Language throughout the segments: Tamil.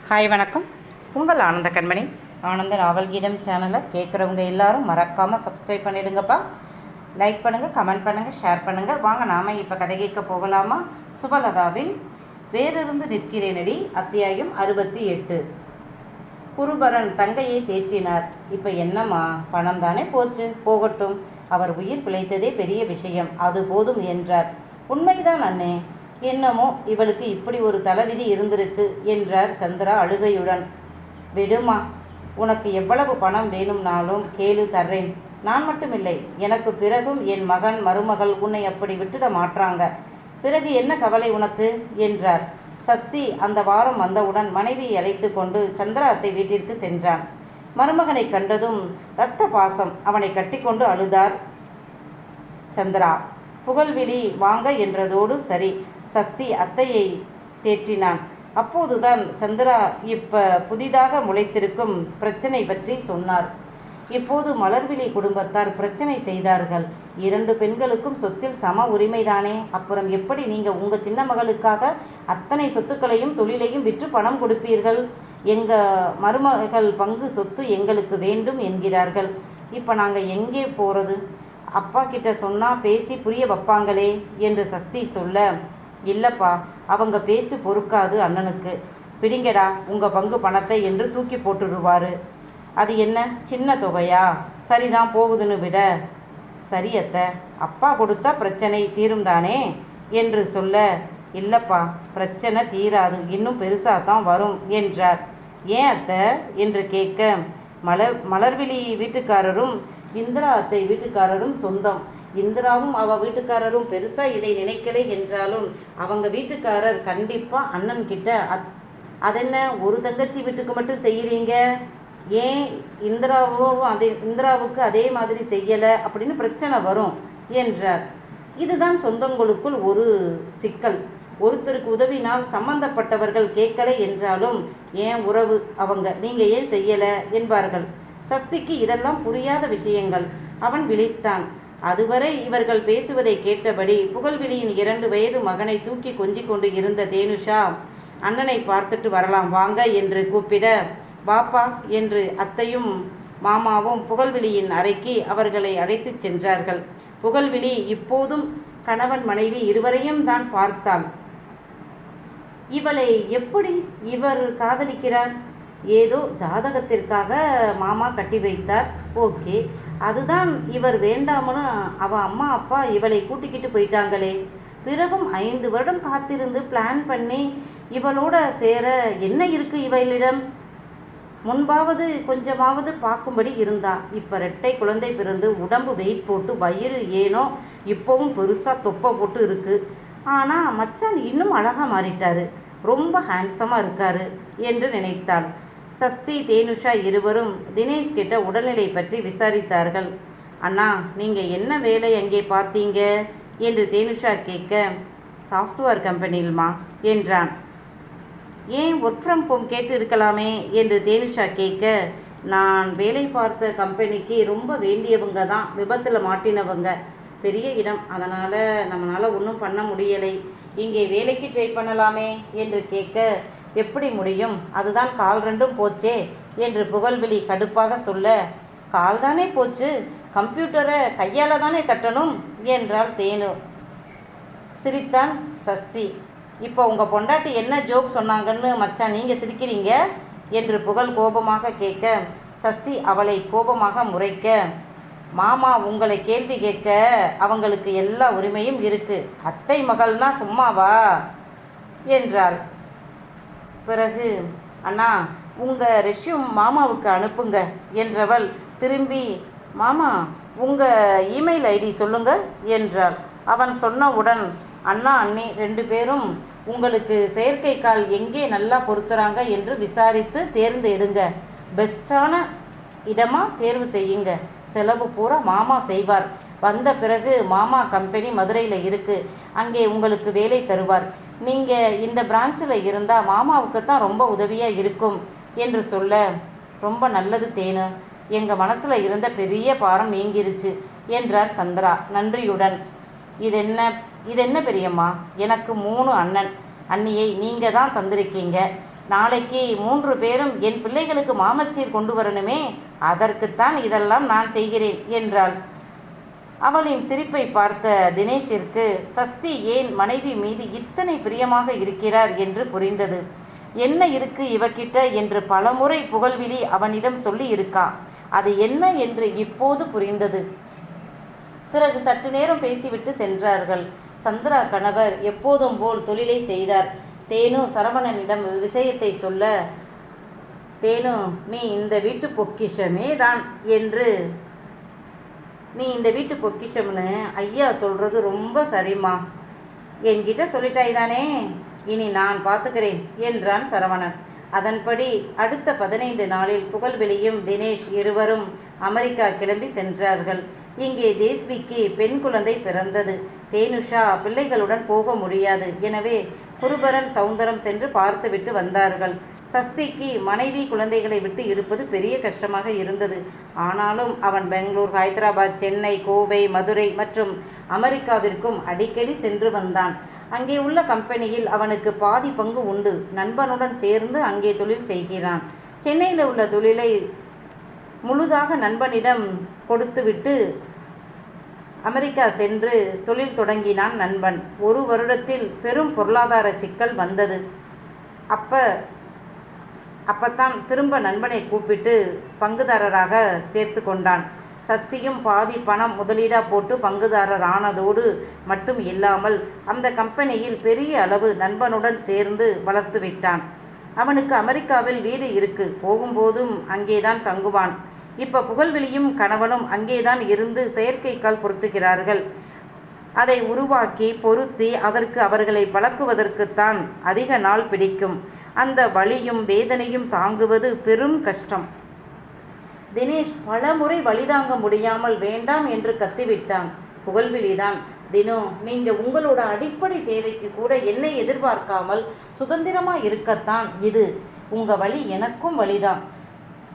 ஹாய் வணக்கம். உங்கள் ஆனந்த கண்மணி. ஆனந்த நாவல் கீதம் சேனலை கேட்குறவங்க எல்லாரும் மறக்காமல் சப்ஸ்கிரைப் பண்ணிவிடுங்கப்பா. லைக் பண்ணுங்கள், கமெண்ட் பண்ணுங்கள், ஷேர் பண்ணுங்கள். வாங்க நாம் இப்போ கதை கேட்க போகலாமா? சுபலதாவின் வேறிருந்து நிற்கிறேனடி அத்தியாயம் 68. குருபரன் தங்கையை தேற்றினார். இப்போ என்னம்மா, பணம் தானே போச்சு, போகட்டும். அவர் உயிர் பிழைத்ததே பெரிய விஷயம், அது போதும் என்றார். உண்மைதான் அண்ணே, என்னமோ இவளுக்கு இப்படி ஒரு தலைவிதி இருந்திருக்கு என்றார் சந்திரா அழுகையுடன். விடுமா, உனக்கு எவ்வளவு பணம் வேணும்னாலும் கேளு, தர்றேன். நான் மட்டுமில்லை, எனக்கு பிறகும் என் மகன் மருமகள் உன்னை அப்படி விட்டுட மாட்டாங்க. பிறகு என்ன கவலை உனக்கு என்றார். சஸ்தி அந்த வாரம் வந்தவுடன் மனைவியை அழைத்து கொண்டு சந்திரா அத்தை வீட்டிற்கு சென்றான். மருமகனை கண்டதும் இரத்த பாசம், அவனை கட்டிக்கொண்டு அழுதார் சந்திரா. புகழ்விழி வாங்க என்றதோடு சரி, சஸ்தி அத்தையை தேற்றினான். அப்போதுதான் சந்திரா புதிதாக முளைத்திருக்கும் பிரச்சனை பற்றி சொன்னார். இப்போது மலர்விழி குடும்பத்தார் பிரச்சனை செய்தார்கள். 2 பெண்களுக்கும் சொத்தில் சம உரிமைதானே, அப்புறம் எப்படி நீங்கள் உங்கள் சின்ன மகளுக்காக அத்தனை சொத்துக்களையும் தொழிலையும் விற்று பணம் கொடுப்பீர்கள்? எங்கள் மருமகள் பங்கு சொத்து எங்களுக்கு வேண்டும் என்கிறார்கள். இப்போ நாங்கள் எங்கே போகிறது? அப்பா கிட்ட சொன்னால் பேசி புரிய வைப்பாங்களே என்று சஸ்தி சொல்ல, இல்லைப்பா, அவங்க பேச்சு பொறுக்காது அண்ணனுக்கு. பிடிங்கடா உங்கள் பங்கு பணத்தை என்று தூக்கி போட்டுடுவார். அது என்ன சின்ன தொகையா? சரிதான், போகுதுன்னு விட. சரி அத்தை, அப்பா கொடுத்தா பிரச்சனை தீரும் தானே என்று சொல்ல, இல்லைப்பா, பிரச்சனை தீராது, இன்னும் பெருசாக தான் வரும் என்றார். ஏன் அத்தை என்று கேட்க, மலர்விழி வீட்டுக்காரரும் இந்திரா அத்தை வீட்டுக்காரரும் சொந்தம். இந்திராவும் அவள் வீட்டுக்காரரும் பெருசாக இதை நினைக்கலை என்றாலும் அவங்க வீட்டுக்காரர் கண்டிப்பாக அண்ணன் கிட்ட அதென்ன ஒரு தங்கச்சி வீட்டுக்கு மட்டும் செய்கிறீங்க, ஏன் இந்திராவுக்கு அதே மாதிரி செய்யலை அப்படின்னு பிரச்சனை வரும் என்றார். இதுதான் சொந்தங்களுக்குள் ஒரு சிக்கல். ஒருத்தருக்கு உதவினால் சம்பந்தப்பட்டவர்கள் கேட்கலை என்றாலும் ஏன் உறவு அவங்க, நீங்கள் ஏன் செய்யலை என்பார்கள். சஸ்திக்கு இதெல்லாம் புரியாத விஷயங்கள். அவன் விழித்தான். அதுவரை இவர்கள் பேசுவதை கேட்டபடி புகழ்விழியின் 2 வயது மகனை தூக்கி கொஞ்சிக் கொண்டு இருந்த தேனுஷா, அண்ணனை பார்த்துட்டு வரலாம் வாங்க என்று கூப்பிட, வாப்பா என்று அத்தையும் மாமாவும் புகழ்விழியின் அறைக்கு அவர்களை அழைத்து சென்றார்கள். புகழ்விழி இப்போதும் கணவன் மனைவி இருவரையும் தான் பார்த்தாள். இவளை எப்படி இவர் காதலிக்கிறார்? ஏதோ ஜாதகத்திற்காக மாமா கட்டி வைத்தார், ஓகே. அதுதான் இவர் வேண்டாமனு அவள் அம்மா அப்பா இவளை கூட்டிக்கிட்டு போயிட்டாங்களே. பிறகும் 5 வருடம் காத்திருந்து பிளான் பண்ணி இவளோட சேர என்ன இருக்குது இவளிடம்? முன்பாவது கொஞ்சமாவது பார்க்கும்படி இருந்தா. இப்போ 2 குழந்தை பிறந்து உடம்பு வெயிட் போட்டு வயிறு ஏனோ இப்போவும் பெருசாக தொப்பை போட்டு இருக்குது. ஆனால் மச்சான் இன்னும் அழகாக மாறிட்டாரு, ரொம்ப ஹேண்ட்ஸமாக இருக்காரு என்று நினைத்தாள். சஸ்தி தேனுஷா இருவரும் தினேஷ் கிட்ட உடல்நிலை பற்றி விசாரித்தார்கள். அண்ணா, நீங்கள் என்ன வேலை அங்கே பார்த்தீங்க என்று தேனுஷா கேட்க, சாஃப்ட்வேர் கம்பெனியில்மா என்றான். ஏன் ஒர்க் ஃப்ரம் ஹோம் கேட்டு இருக்கலாமே என்று தேனுஷா கேட்க, நான் வேலை பார்த்த கம்பெனிக்கு ரொம்ப வேண்டியவங்க தான் விபத்தில் மாட்டினவங்க, பெரிய இடம், அதனால் நம்மளால் ஒன்றும் பண்ண முடியலை. இங்கே வேலைக்கு ட்ரை பண்ணலாமே என்று கேட்க, எப்படி முடியும், அதுதான் கால் 2ம் போச்சே என்று புகழ்விழி கடுப்பாக சொல்ல, கால் தானே போச்சு, கம்ப்யூட்டரை கையால் தானே தட்டணும் என்றாள் தேனு. சிரித்தான் சஸ்தி. இப்போ உங்கள் பொண்டாட்டி என்ன ஜோக் சொன்னாங்கன்னு மச்சான் நீங்கள் சிரிக்கிறீங்க என்று புகழ் கோபமாக கேட்க, சஸ்தி அவளை கோபமாக முறைக்க, மாமா உங்களை கேள்வி கேட்க அவங்களுக்கு எல்லா உரிமையும் இருக்குது, அத்தை மகள்னா சும்மாவா என்றாள். பிறகு, அண்ணா உங்கள் ரெஷ்யூம் மாமாவுக்கு அனுப்புங்க என்றவள் திரும்பி, மாமா உங்கள் இமெயில் ஐடி சொல்லுங்க என்றாள். அவன் சொன்னவுடன், அண்ணா அண்ணி 2 பேரும் உங்களுக்கு செயற்கைக்கால் எங்கே நல்லா பொருத்துறாங்க என்று விசாரித்து தேர்ந்து எடுங்க, பெஸ்ட்டான இடமாக தேர்வு செய்யுங்க, செலவு பூரா மாமா செய்வார். வந்த பிறகு மாமா கம்பெனி மதுரையில் இருக்குது, அங்கே உங்களுக்கு வேலை தருவார். நீங்கள் இந்த பிரான்ச்சில் இருந்தால் மாமாவுக்கு தான் ரொம்ப உதவியாக இருக்கும் என்று சொல்ல, ரொம்ப நல்லது தேனு, எங்கள் மனசில் இருந்த பெரிய பாரம் நீங்கிருச்சு என்றார் சந்திரா நன்றியுடன். இதென்ன பெரியம்மா, எனக்கு 3 அண்ணன் அண்ணியை நீங்கள் தான் தந்திருக்கீங்க, நாளைக்கு 3 பேரும் என் பிள்ளைகளுக்கு மாமச்சீர் கொண்டு வரணுமே, அதற்குத்தான் இதெல்லாம் நான் செய்கிறேன் என்றாள். அவளின் சிரிப்பை பார்த்த தினேஷிற்கு சஸ்தி ஏன் மனைவி மீது இத்தனை பிரியமாக இருக்கிறார் என்று புரிந்தது. என்ன இருக்கு இவகிட்ட என்று பலமுறை புகழ்விழி அவனிடம் சொல்லி இருக்கா. அது என்ன என்று இப்போது புரிந்தது. பிறகு சற்று நேரம் பேசிவிட்டு சென்றார்கள். சந்திரா கணவர் எப்போதும் போல் தொழிலை செய்தார். தேனு சரவணனிடம் விஷயத்தை சொல்ல, தேனு நீ இந்த வீட்டு பொக்கிஷமே தான் என்று நீ இந்த வீட்டு பொக்கிஷம்னு ஐயா சொல்கிறது ரொம்ப சரிம்மா. என்கிட்ட சொல்லிட்டாய் தானே, இனி நான் பார்த்துக்கிறேன் என்றான் சரவணன். அதன்படி அடுத்த 15 நாளில் புகழ்வெளியும் தினேஷ் இருவரும் அமெரிக்கா கிளம்பி சென்றார்கள். இங்கே தேஸ்விக்கு பெண் குழந்தை பிறந்தது. தேனுஷா பிள்ளைகளுடன் போக முடியாது. எனவே குருபரன் சௌந்தரம் சென்று பார்த்துவிட்டு வந்தார்கள். சஸ்திக்கு மனைவி குழந்தைகளை விட்டு இருப்பது பெரிய கஷ்டமாக இருந்தது. ஆனாலும் அவன் பெங்களூர், ஹைதராபாத், சென்னை, கோவை, மதுரை மற்றும் அமெரிக்காவிற்கும் அடிக்கடி சென்று வந்தான். அங்கே உள்ள கம்பெனியில் அவனுக்கு பாதி பங்கு உண்டு. நண்பனுடன் சேர்ந்து அங்கே தொழில் செய்கிறான். சென்னையில் உள்ள தொழிலை முழுதாக நண்பனிடம் கொடுத்துவிட்டு அமெரிக்கா சென்று தொழில் தொடங்கினான் நண்பன். 1 வருடத்தில் பெரும் பொருளாதார சிக்கல் வந்தது. அப்பத்தான் திரும்ப நண்பனை கூப்பிட்டு பங்குதாரராக சேர்த்து கொண்டான். சஸ்தியும் பாதி பணம் முதலீடாக போட்டு பங்குதாரர் ஆனதோடு மட்டும் இல்லாமல் அந்த கம்பெனியில் பெரிய அளவு நண்பனுடன் சேர்ந்து வளர்த்து விட்டான். அவனுக்கு அமெரிக்காவில் வீடு இருக்கு. போகும்போதும் அங்கேதான் தங்குவான். இப்போ புகழ்வெளியும் கணவனும் அங்கேதான் இருந்து செயற்கைக்கால் பொருத்துகிறார்கள். அதை உருவாக்கி பொருத்தி அதற்கு அவர்களை பழக்குவதற்குத்தான் அதிக நாள் பிடிக்கும். அந்த வலியும் வேதனையும் தாங்குவது பெரும் கஷ்டம். தினேஷ் பலமுறை வலிதாங்க முடியாமல் வேண்டாம் என்று கத்திவிட்டான். புகழ்வெளிதான், தினோ நீங்கள் உங்களோட அடிப்படை தேவைக்கு கூட என்னை எதிர்பார்க்காமல் சுதந்திரமாக இருக்கத்தான் இது. உங்கள் வலி எனக்கும் வலிதான்.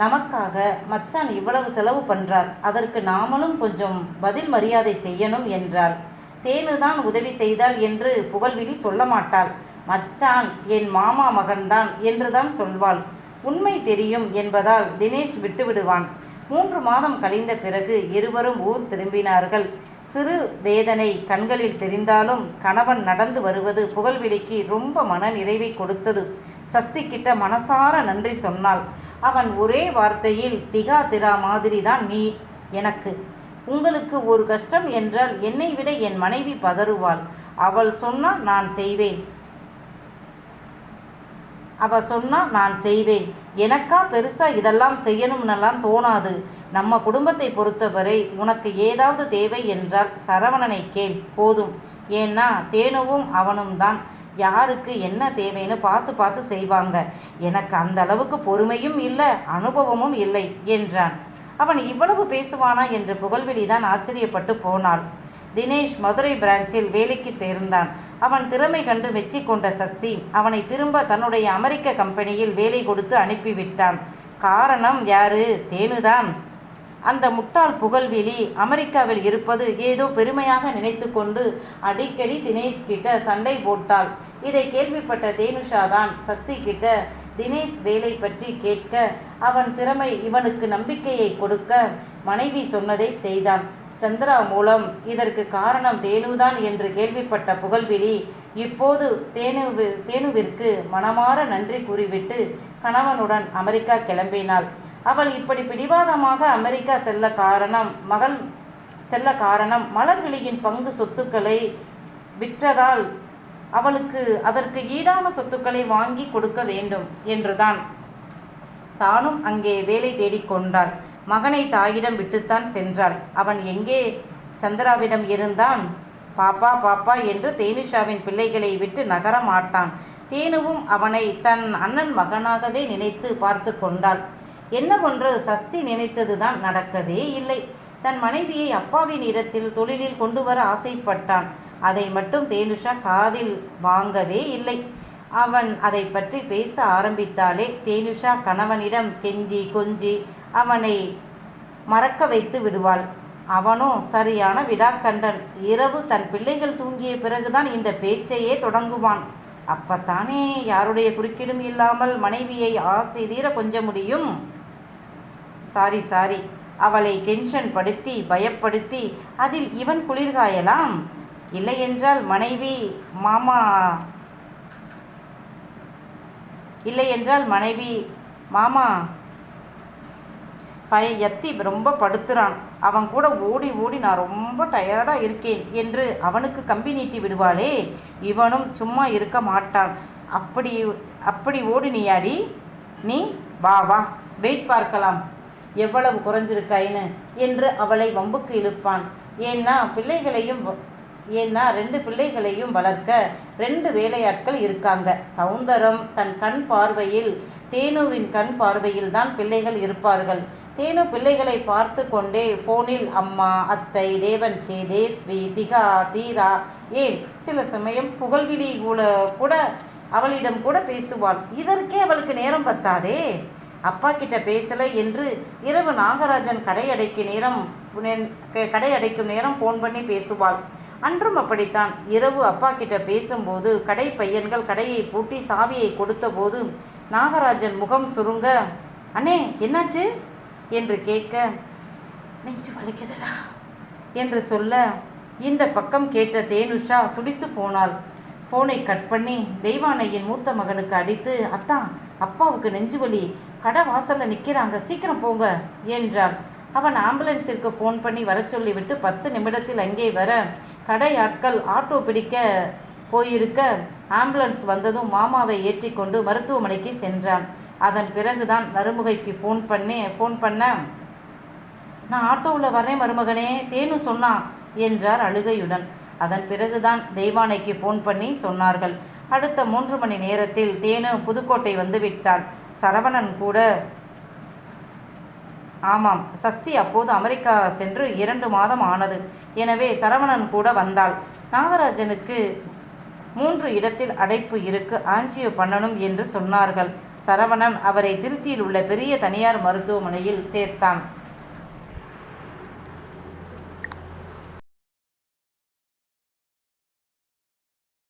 நமக்காக மச்சான் இவ்வளவு செலவு பண்ணுறார், அதற்கு நாமளும் கொஞ்சம் பதில் மரியாதை செய்யணும் என்றாள். தேனுதான் உதவி செய்தாள் என்று புகழ்வெளி சொல்ல மாட்டாள். மச்சான் என் மாமா மகன்தான் என்றுதான் சொல்வாள். உண்மை தெரியும் என்பதால் தினேஷ் விட்டுவிடுவான். 3 மாதம் கழிந்த பிறகு இருவரும் ஊர் திரும்பினார்கள். சிறு வேதனை கண்களில் தெரிந்தாலும் கணவன் நடந்து வருவது புகழ்வெளிக்கு ரொம்ப மன நிறைவை கொடுத்தது. சஸ்தி கிட்ட மனசார நன்றி சொன்னாள். அவன் ஒரே வார்த்தையில், திகா திரா மாதிரி தான் நீ எனக்கு. உங்களுக்கு ஒரு கஷ்டம் என்றால் என்னை விட என் மனைவி பதறுவாள். அவள் சொன்னா நான் செய்வேன். எனக்கா பெருசாக இதெல்லாம் செய்யணும்னெல்லாம் தோணாது. நம்ம குடும்பத்தை பொறுத்தவரை உனக்கு ஏதாவது தேவை என்றால் சரவணனை கேள் போதும். ஏன்னா தேனுவும் அவனும் தான் யாருக்கு என்ன தேவைன்னு பார்த்து செய்வாங்க. எனக்கு அந்த அளவுக்கு பொறுமையும் இல்லை, அனுபவமும் இல்லை என்றான். அவன் இவ்வளவு பேசுவானா என்று புகழ்வெளிதான் ஆச்சரியப்பட்டு போனாள். தினேஷ் மதுரை பிரான்ச்சில் வேலைக்கு சேர்ந்தான். அவன் திறமை கண்டு மெச்சி கொண்ட சஸ்தி அவனை திரும்ப தன்னுடைய அமெரிக்க கம்பெனியில் வேலை கொடுத்து அனுப்பிவிட்டான். காரணம் யாரு? தேனுதான். அந்த முட்டாள் புகழ்வெளி அமெரிக்காவில் இருப்பது ஏதோ பெருமையாக நினைத்து கொண்டு அடிக்கடி தினேஷ் கிட்ட சண்டை போட்டாள். இதை கேள்விப்பட்ட தேனுஷா தான் சஸ்தி கிட்ட தினேஷ் வேலை பற்றி கேட்க, அவன் திறமை இவனுக்கு நம்பிக்கையை கொடுக்க மனைவி சொன்னதை செய்தான். சந்திரா மூலம் இதற்கு காரணம் தேனுதான் என்று கேள்விப்பட்ட புகழ்வெளி இப்போது தேனுவிற்கு மனமாற நன்றி கூறிவிட்டு கணவனுடன் அமெரிக்கா கிளம்பினாள். அவள் இப்படி பிடிவாதமாக அமெரிக்கா செல்ல காரணம் மலர்விழியின் பங்கு சொத்துக்களை விற்றதால் அவளுக்கு அதற்கு ஈடான சொத்துக்களை வாங்கி கொடுக்க வேண்டும் என்றுதான். தானும் அங்கே வேலை தேடிக்கொண்டாள். மகனை தாயிடம் விட்டுத்தான் சென்றாள். அவன் எங்கே? சந்திராவிடம் இருந்தான். பாப்பா என்று தேனுஷாவின் பிள்ளைகளை விட்டு நகர மாட்டான். தேனுவும் அவனை தன் அண்ணன் மகனாகவே நினைத்து பார்த்து கொண்டாள். என்னவொன்று சஸ்தி நினைத்ததுதான் நடக்கவே இல்லை. தன் மனைவியை அப்பாவின் இடத்தில் தொழிலில் கொண்டு வர ஆசைப்பட்டான். அதை மட்டும் தேனுஷா காதில் வாங்கவே இல்லை. அவன் அதை பற்றி பேச ஆரம்பித்தாலே தேனுஷா கணவனிடம் கெஞ்சி கொஞ்சி அவனை மறக்க வைத்து விடுவாள். அவனோ சரியான விடாக்கண்டன். இரவு தன் பிள்ளைகள் தூங்கிய பிறகுதான் இந்த பேச்சையே தொடங்குவான். அப்பத்தானே யாருடைய குறுக்கீடும் இல்லாமல் மனைவியை ஆசை தீர கொஞ்ச முடியும். சாரி, அவளை டென்ஷன் படுத்தி பயப்படுத்தி அதில் இவன் குளிர்காயலாம். இல்லையென்றால் மனைவி மாமா எத்தி ரொம்ப படுத்துறான், அவன் கூட ஓடி ஓடி நான் ரொம்ப டயர்டாக இருக்கேன் என்று அவனுக்கு கம்பி நீட்டி விடுவாளே, இவனும் சும்மா இருக்க மாட்டான். அப்படி ஓடினியாடி நீ, வா வெயிட் பார்க்கலாம் எவ்வளவு குறைஞ்சிருக்காயின்னு என்று அவளை வம்புக்கு இழுப்பான். ஏன்னா 2 பிள்ளைகளையும் வளர்க்க 2 வேலையாட்கள் இருக்காங்க. சௌந்தரம் தன் கண் பார்வையில், தேனுவின் கண் பார்வையில் தான் பிள்ளைகள் இருப்பார்கள். தேனு பிள்ளைகளை பார்த்து கொண்டே ஃபோனில் அம்மா, அத்தை, தேவன்ஸ்ரீ, தேஸ்வி, திகா, தீரா, ஏன் சில சமயம் புகழ்விழி கூட அவளிடம் கூட பேசுவாள். இதற்கே அவளுக்கு நேரம் பத்தாதே. அப்பா கிட்ட பேசலை என்று இரவு நாகராஜன் கடை அடைக்கும் நேரம் ஃபோன் பண்ணி பேசுவாள். அன்றும் அப்படித்தான். இரவு அப்பா கிட்ட பேசும்போது கடை பையன்கள் கடையை பூட்டி சாவியை கொடுத்த போது நாகராஜன் முகம் சுருங்க, அண்ணே என்னாச்சு என்று கேட்க, நெஞ்சு வலிக்குதுடா என்று சொல்ல இந்த பக்கம் கேட்ட தேனுஷா துடித்து போனாள். ஃபோனை கட் பண்ணி தெய்வானையின் மூத்த மகனுக்கு அடித்து, அப்பாவுக்கு நெஞ்சு வலி, கடை வாசலில் நிற்கிறாங்க, சீக்கிரம் போங்க என்றாள். அவன் ஆம்புலன்ஸிற்கு ஃபோன் பண்ணி வர சொல்லிவிட்டு 10 நிமிடத்தில் அங்கே வர கடை ஆட்கள் ஆட்டோ பிடிக்க போயிருக்க ஆம்புலன்ஸ் வந்ததும் மாமாவை ஏற்றி கொண்டு மருத்துவமனைக்கு சென்றான். அதன் பிறகுதான் நறுமுகைக்கு ஃபோன் பண்ண, நான் ஆட்டோவில் வரேன் மருமகனே, தேனு சொன்னான் என்றார் அழுகையுடன். அதன் பிறகுதான் தெய்வானைக்கு ஃபோன் பண்ணி சொன்னார்கள். அடுத்த 3 மணி நேரத்தில் தேனு புதுக்கோட்டை வந்து விட்டாள். சரவணன் கூட. ஆமாம், சஸ்தி அப்போது அமெரிக்கா சென்று 2 மாதம் ஆனது. எனவே சரவணன் கூட வந்தாள். நாகராஜனுக்கு 3 இடத்தில் அடைப்பு இருக்கு, ஆஞ்சியோ பண்ணணும் என்று சொன்னார்கள். சரவணன் அவரை திருச்சியில் உள்ள பெரிய தனியார் மருத்துவமனையில் சேர்த்தான்.